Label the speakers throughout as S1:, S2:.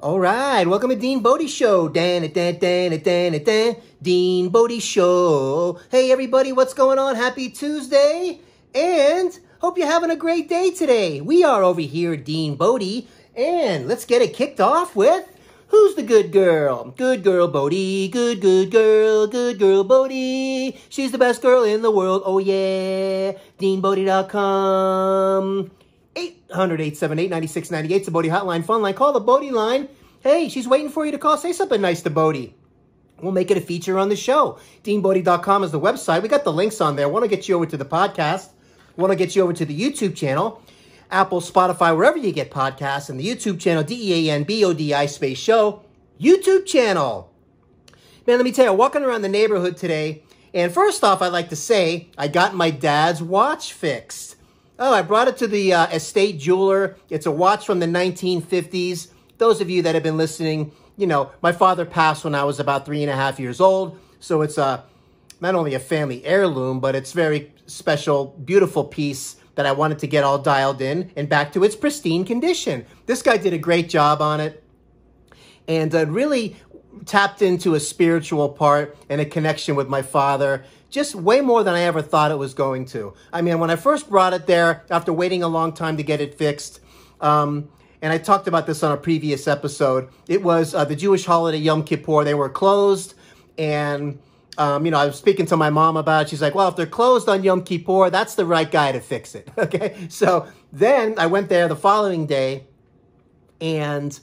S1: All right, welcome to DeanBodi Show. DeanBodi Show. Hey, everybody, what's going on? Happy Tuesday, and hope you're having a great day today. We are over here at DeanBodi, and let's get it kicked off with who's the good girl? Good girl, Bodi. Good girl Bodi. She's the best girl in the world. Oh, yeah. DeanBodi.com. 800-878-9698. It's the Bodi hotline, phone line. Call the Bodi line. Hey, she's waiting for you to call. Say something nice to Bodi. We'll make it a feature on the show. DeanBodi.com is the website. We got the links on there. Want to get you over to the podcast. Want to get you over to the YouTube channel. Apple, Spotify, wherever you get podcasts. And the YouTube channel, DeanBodi space show. YouTube channel. Man, let me tell you, walking around the neighborhood today. And first off, I'd like to say, I got my dad's watch fixed. Oh, I brought it to the estate jeweler. It's a watch from the 1950s. Those of you that have been listening, you know, my father passed when I was about 3.5 years old. So it's not only a family heirloom, but it's very special, beautiful piece that I wanted to get all dialed in and back to its pristine condition. This guy did a great job on it and really tapped into a spiritual part and a connection with my father. Just way more than I ever thought it was going to. I mean, when I first brought it there, after waiting a long time to get it fixed, and I talked about this on a previous episode, it was the Jewish holiday Yom Kippur. They were closed, and I was speaking to my mom about it. She's like, well, if they're closed on Yom Kippur, that's the right guy to fix it, okay? So then I went there the following day, and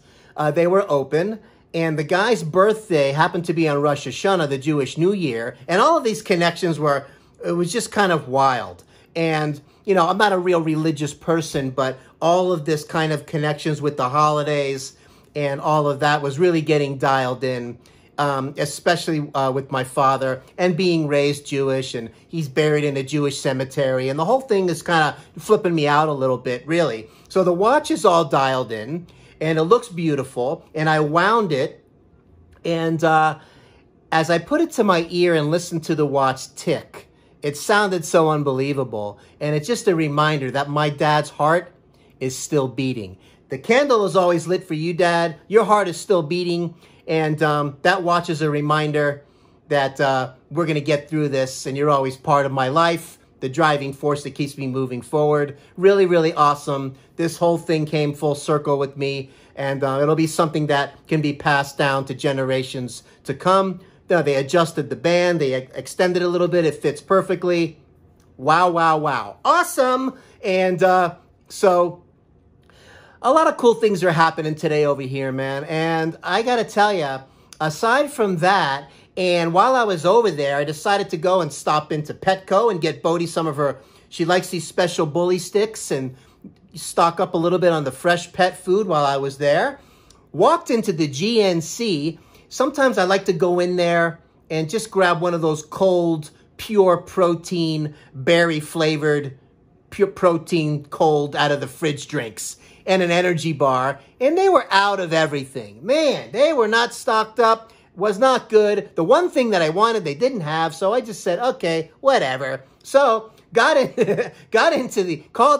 S1: they were open. And the guy's birthday happened to be on Rosh Hashanah, the Jewish New Year. And all of these connections it was just kind of wild. And, you know, I'm not a real religious person, but all of this kind of connections with the holidays and all of that was really getting dialed in, especially with my father and being raised Jewish. And he's buried in a Jewish cemetery. And the whole thing is kind of flipping me out a little bit, really. So the watch is all dialed in. And it looks beautiful, and I wound it, and as I put it to my ear and listened to the watch tick, it sounded so unbelievable, and it's just a reminder that my dad's heart is still beating. The candle is always lit for you, Dad. Your heart is still beating, and that watch is a reminder that we're going to get through this, and you're always part of my life, the driving force that keeps me moving forward. Really, really awesome. This whole thing came full circle with me, and it'll be something that can be passed down to generations to come. They adjusted the band. They extended a little bit. It fits perfectly. Wow, wow, wow. Awesome. And so a lot of cool things are happening today over here, man. And I got to tell you, aside from that, and while I was over there, I decided to go and stop into Petco and get Bodi some of her, she likes these special bully sticks, and stock up a little bit on the fresh pet food while I was there. Walked into the GNC. Sometimes I like to go in there and just grab one of those cold, pure protein, berry-flavored, pure protein cold out of the fridge drinks and an energy bar. And they were out of everything. Man, they were not stocked up. Was not good. The one thing that I wanted, they didn't have. So I just said, okay, whatever. So called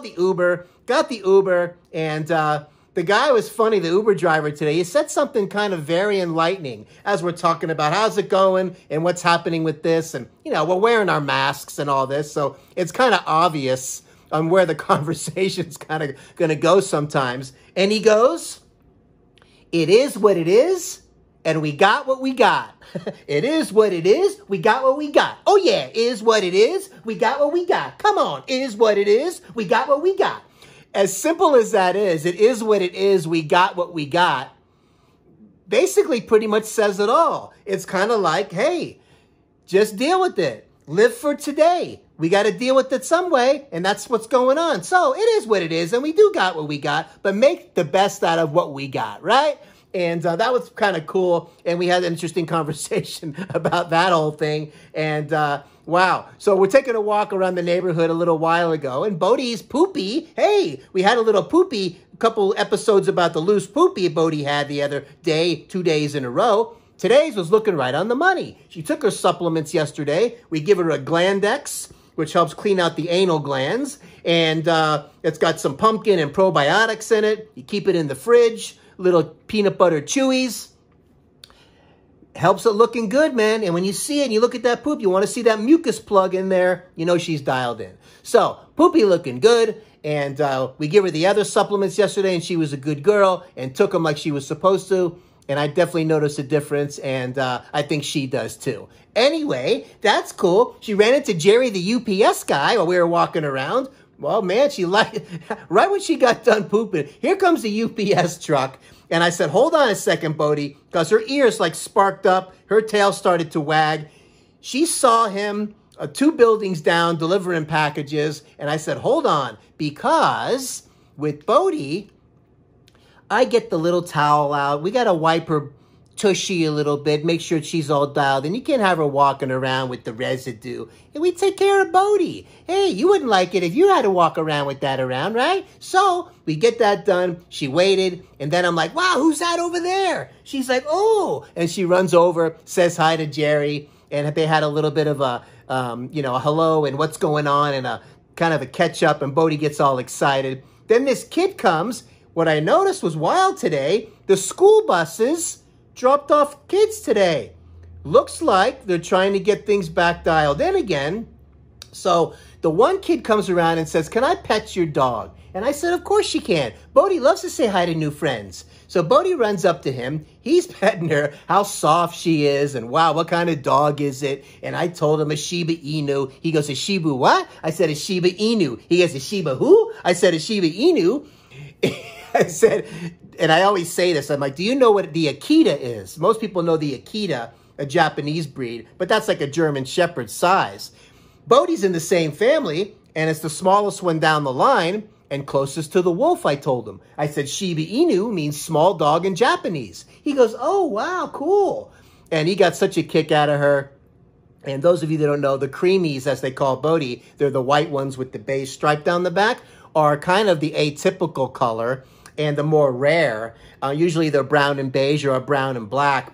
S1: the Uber, got the Uber, and the guy was funny, the Uber driver today. He said something kind of very enlightening as we're talking about how's it going and what's happening with this. And, you know, we're wearing our masks and all this. So it's kind of obvious on where the conversation's kind of going to go sometimes. And he goes, it is what it is. And we got what we got. It is what it is. We got what we got. Oh, yeah. Is what it is. We got what we got. Come on. Is what it is. We got what we got. As simple as that is, it is what it is. We got what we got. Basically pretty much says it all. It's kind of like, hey, just deal with it. Live for today. We got to deal with it some way, and that's what's going on. So it is what it is, and we do got what we got, but make the best out of what we got, right? And that was kind of cool. And we had an interesting conversation about that whole thing. And wow. So we're taking a walk around the neighborhood a little while ago. And Bodi's poopy. Hey, we had a little poopy, a couple episodes about the loose poopy Bodi had the other day, 2 days in a row. Today's was looking right on the money. She took her supplements yesterday. We give her a Glandex, which helps clean out the anal glands. And it's got some pumpkin and probiotics in it. You keep it in the fridge. little peanut butter chewies. Helps it looking good, man. And when you see it and you look at that poop, you want to see that mucus plug in there, you know she's dialed in. So, Poopy looking good. And we gave her the other supplements yesterday, and she was a good girl and took them like she was supposed to. And I definitely noticed a difference, and I think she does too. Anyway, that's cool. She ran into Jerry, the UPS guy, while we were walking around. Well, man, she right when she got done pooping, here comes the UPS truck. And I said, hold on a second, Bodi, because her ears like sparked up. Her tail started to wag. She saw him 2 buildings down delivering packages. And I said, hold on, because with Bodi, I get the little towel out. We got to wipe her tushy a little bit, make sure she's all dialed in. You can't have her walking around with the residue. And we take care of Bodi. Hey, you wouldn't like it if you had to walk around with that around, right? So we get that done. She waited. And then I'm like, wow, who's that over there? She's like, oh. And she runs over, says hi to Jerry. And they had a little bit of a, a hello and what's going on and a kind of a catch up. And Bodi gets all excited. Then this kid comes. What I noticed was wild today. The school buses dropped off kids today. Looks like they're trying to get things back dialed in again. So the one kid comes around and says, can I pet your dog? And I said, of course she can. Bodi loves to say hi to new friends. So Bodi runs up to him. He's petting her, how soft she is. And wow, what kind of dog is it? And I told him a Shiba Inu. He goes, a Shiba what? I said, a Shiba Inu. He goes, a Shiba who? I said, a Shiba Inu. I said, and I always say this, I'm like, do you know what the Akita is? Most people know the Akita, a Japanese breed, but that's like a German Shepherd size. Bodi's in the same family, and it's the smallest one down the line and closest to the wolf, I told him. I said, Shiba Inu means small dog in Japanese. He goes, oh, wow, cool. And he got such a kick out of her. And those of you that don't know, the creamies, as they call Bodi, they're the white ones with the beige stripe down the back, are kind of the atypical color and the more rare. Usually they're brown and beige or brown and black,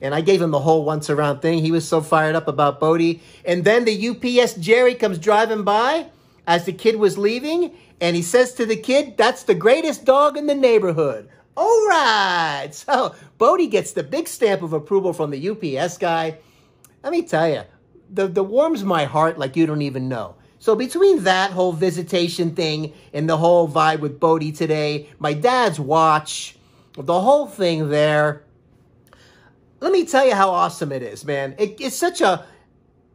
S1: and I gave him the whole once around thing. He was so fired up about Bodi. And then the UPS Jerry comes driving by as the kid was leaving, and he says to the kid, that's the greatest dog in the neighborhood. All right. So Bodi gets the big stamp of approval from the UPS guy. Let me tell you, the warms my heart like you don't even know. So between that whole visitation thing and the whole vibe with Bodi today, my dad's watch, the whole thing there, let me tell you how awesome it is, man. It's such a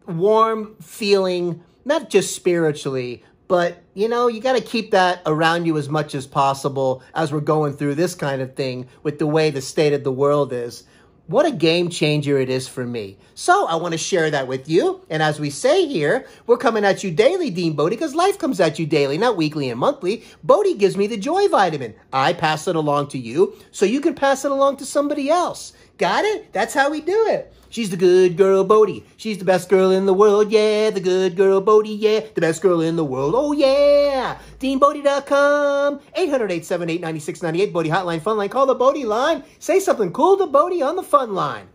S1: warm feeling, not just spiritually, but, you got to keep that around you as much as possible as we're going through this kind of thing with the way the state of the world is. What a game changer it is for me. So I want to share that with you. And as we say here, we're coming at you daily, DeanBodi, because life comes at you daily, not weekly and monthly. Bodi gives me the joy vitamin. I pass it along to you so you can pass it along to somebody else. Got it? That's how we do it. She's the good girl, Bodi. She's the best girl in the world, yeah. The good girl, Bodi, yeah. The best girl in the world, oh yeah. DeanBodi.com. 800-878-9698. Bodi hotline, fun line. Call the Bodi line. Say something cool to Bodi on the fun line.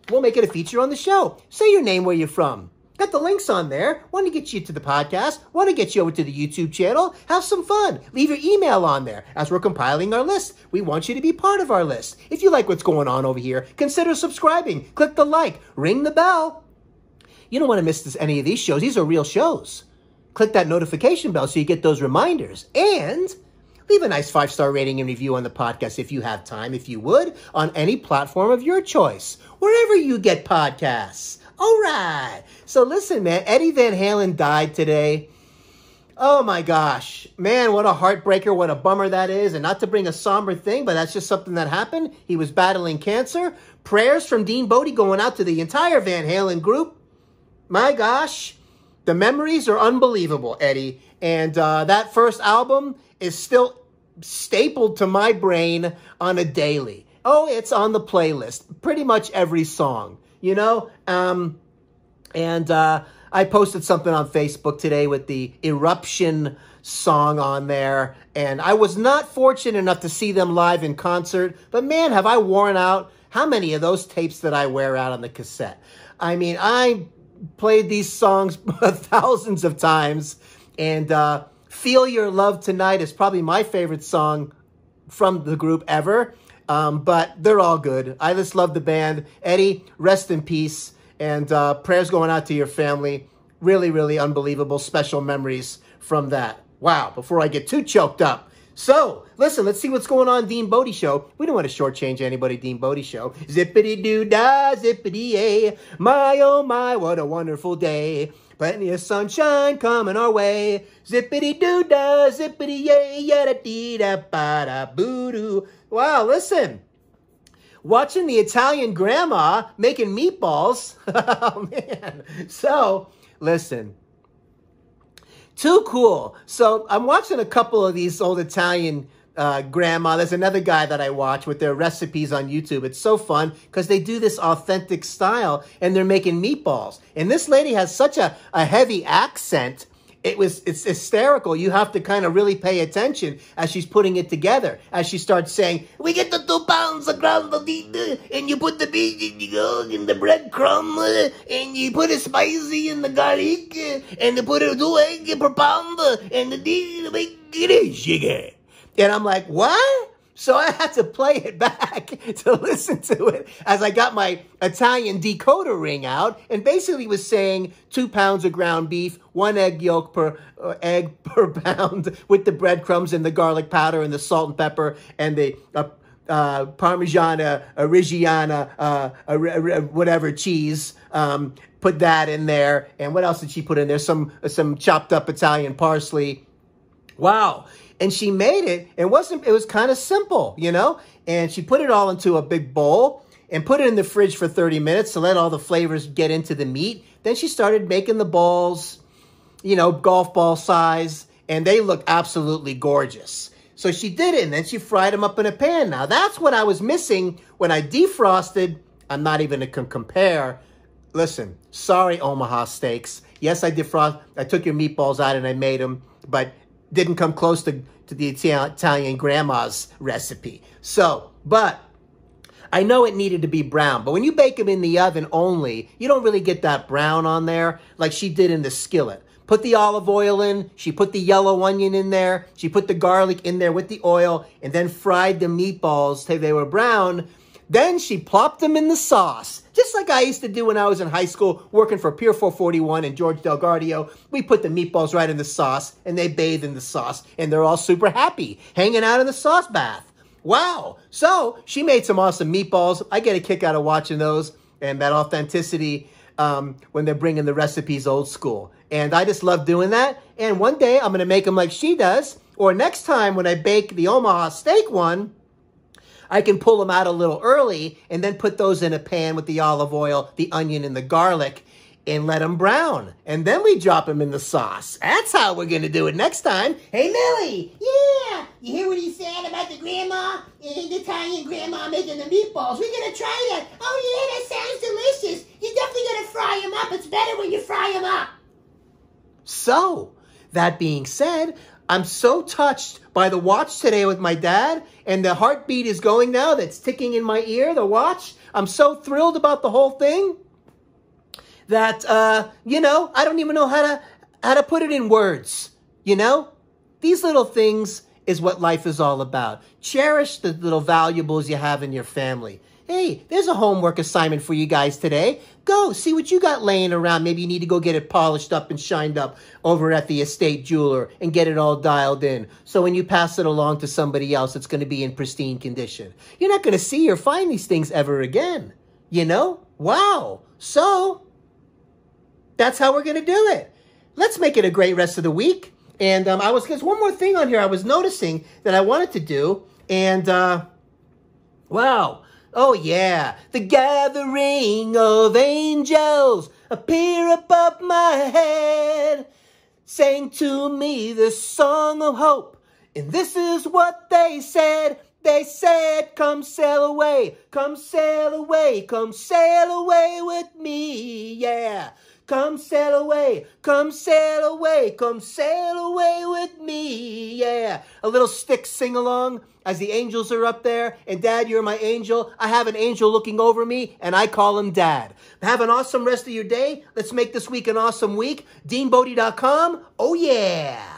S1: We'll make it a feature on the show. Say your name, where you're from. Got the links on there. Want to get you to the podcast. Want to get you over to the YouTube channel. Have some fun. Leave your email on there. As we're compiling our list, we want you to be part of our list. If you like what's going on over here, consider subscribing. Click the like. Ring the bell. You don't want to miss any of these shows. These are real shows. Click that notification bell so you get those reminders. And leave a nice 5-star rating and review on the podcast if you have time, if you would, on any platform of your choice. Wherever you get podcasts. All right. So listen, man, Eddie Van Halen died today. Oh my gosh. Man, what a heartbreaker. What a bummer that is. And not to bring a somber thing, but that's just something that happened. He was battling cancer. Prayers from DeanBodi going out to the entire Van Halen group. My gosh. The memories are unbelievable, Eddie. And that first album is still stapled to my brain on a daily. Oh, it's on the playlist. Pretty much every song. I posted something on Facebook today with the Eruption song on there, and I was not fortunate enough to see them live in concert, but man, have I worn out how many of those tapes that I wear out on the cassette. I mean, I played these songs thousands of times, and Feel Your Love Tonight is probably my favorite song from the group ever. But they're all good. I just love the band. Eddie, rest in peace. And prayers going out to your family. Really, really unbelievable special memories from that. Wow, before I get too choked up. So, listen, let's see what's going on DeanBodi Show. We don't want to shortchange anybody, DeanBodi Show. Zippity-doo-dah, zippity-yay. My, oh my, what a wonderful day. Plenty of sunshine coming our way. Zippity-doo-dah, zippity-yay, yada-dee-da-ba-da-boo-doo. Wow, listen. Watching the Italian grandma making meatballs. Oh, man. So, listen. Too cool. So I'm watching a couple of these old Italian grandma. There's another guy that I watch with their recipes on YouTube. It's so fun because they do this authentic style and they're making meatballs. And this lady has such a heavy accent. It's hysterical. You have to kind of really pay attention as she's putting it together. As she starts saying, we get the 2 pounds of ground and you put the beef in the breadcrumb and you put the spicy in the garlic and you put 2 eggs per pound and the sugar. And I'm like, what? So I had to play it back to listen to it as I got my Italian decoder ring out and basically was saying 2 pounds of ground beef, 1 egg yolk per pound with the breadcrumbs and the garlic powder and the salt and pepper and the Parmigiana, Reggiana, whatever cheese. Put that in there. And what else did she put in there? Some chopped up Italian parsley. Wow. And she made it. It was kind of simple, you know? And she put it all into a big bowl and put it in the fridge for 30 minutes to let all the flavors get into the meat. Then she started making the balls, you know, golf ball size, and they look absolutely gorgeous. So she did it, and then she fried them up in a pan. Now, that's what I was missing when I defrosted. I'm not even going to compare. Listen, sorry, Omaha Steaks. Yes, I defrosted. I took your meatballs out and I made them, but didn't come close to the Italian grandma's recipe. So, but I know it needed to be brown. But when you bake them in the oven only, you don't really get that brown on there like she did in the skillet. Put the olive oil in. She put the yellow onion in there. She put the garlic in there with the oil and then fried the meatballs till they were brown. Then she plopped them in the sauce, just like I used to do when I was in high school working for Pier 441 and George DelGuardio. We put the meatballs right in the sauce, and they bathe in the sauce, and they're all super happy, hanging out in the sauce bath. Wow. So she made some awesome meatballs. I get a kick out of watching those and that authenticity when they're bringing the recipes old school. And I just love doing that. And one day I'm going to make them like she does, or next time when I bake the Omaha steak one, I can pull them out a little early and then put those in a pan with the olive oil, the onion, and the garlic and let them brown. And then we drop them in the sauce. That's how we're going to do it next time. Hey, Millie! Yeah! You hear what he said about the grandma? The Italian grandma making the meatballs. We're going to try that. Oh, yeah, that sounds delicious. You're definitely going to fry them up. It's better when you fry them up. So, that being said, I'm so touched by the watch today with my dad, and the heartbeat is going now. That's ticking in my ear, the watch. I'm so thrilled about the whole thing that, you know, I don't even know how to put it in words, you know? These little things is what life is all about. Cherish the little valuables you have in your family. Hey, there's a homework assignment for you guys today. Go, see what you got laying around. Maybe you need to go get it polished up and shined up over at the estate jeweler and get it all dialed in. So when you pass it along to somebody else, it's going to be in pristine condition. You're not going to see or find these things ever again. You know? Wow. So, that's how we're going to do it. Let's make it a great rest of the week. And there's one more thing on here I was noticing that I wanted to do. And, wow. Oh, yeah. The gathering of angels appear above my head, sang to me the song of hope. And this is what they said. They said, come sail away, come sail away, come sail away with me, yeah. Come sail away, come sail away, come sail away with me, yeah. A little Styx sing-along as the angels are up there. And Dad, you're my angel. I have an angel looking over me, and I call him Dad. Have an awesome rest of your day. Let's make this week an awesome week. DeanBodi.com. Oh, yeah.